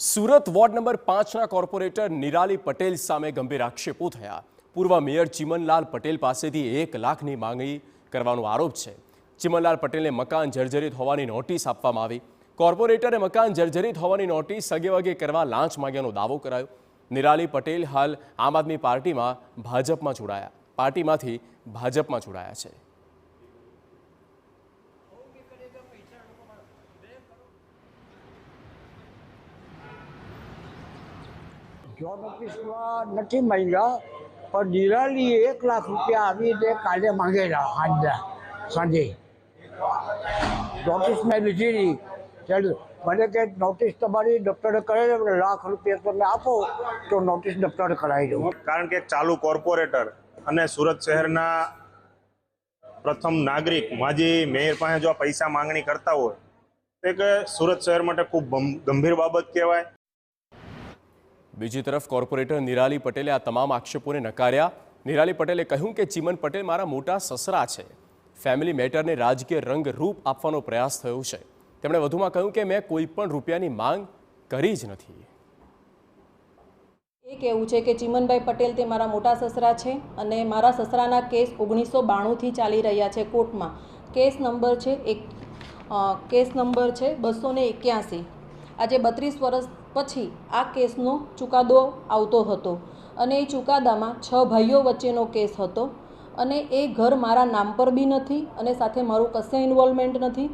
Surat ward number 5ના corporator Nirali Patel સામે ગંભીર આક્ષેપો થયા। પૂર્વ મેયર ચિમનલાલ પટેલ પાસેથી 1 લાખની માંગણી કરવાનો આરોપ છે। ચિમનલાલ પટેલને મકાન જર્જરિત હોવાની નોટિસ આપવામાં આવી। કોર્પોરેટરે મકાન જર્જરિત હોવાની નોટિસ સગેવગે કરવા લાંચ માંગ્યાનો દાવો કરાયો। નિરાલી પટેલ હાલ આમ આદમી પાર્ટીમાંથી ભાજપમાં જોડાયા છે। જોબ ઓફિસમાં નથી માંગ્યા, પણ નિરાલીએ 1 લાખ રૂપિયા આવી રીતે કાલે માંગેલા સાંજે નોટિસમાં લીધી નહીં। ચાલો મને કે નોટિસ તમારી દફતરે કરાવી દો, ₹1 લાખ તમે આપો તો નોટિસ દફતરે કરાવી દો। કારણ કે ચાલુ કોર્પોરેટર અને સુરત શહેરના પ્રથમ નાગરિક માજી મેયર પાસે જો પૈસા માંગણી કરતા હોય તો કે સુરત શહેર માટે ખૂબ ગંભીર બાબત કહેવાય। બીજી તરફ કોર્પોરેટર નિરાલી પટેલે આ તમામ આક્ષેપોને નકાર્યા। નિરાલી પટેલે કહ્યું કે ચિમન પટેલ મારા મોટા સસરા છે। ફેમિલી મેટરને રાજકીય રંગ રૂપ આપવાનો પ્રયાસ થયો છે। તેમણે વધુમાં કહ્યું કે મેં કોઈ પણ રૂપિયાની માંગ કરી જ નથી। એ કહેવું છે કે ચિમનભાઈ પટેલ તે મારા મોટા સસરા છે અને મારા સસરાના કેસ 1992થી ચાલી રહ્યા છે કોર્ટમાં। કેસ નંબર છે 281। આજે 32 વર્ષ પછી આ કેસનો ચુકાદો આવતો હતો અને એ ચુકાદામાં 6 ભાઈઓ વચ્ચેનો કેસ હતો અને એ ઘર મારા નામ પર બી નથી અને સાથે મારું કશે ઇન્વોલ્વમેન્ટ નથી।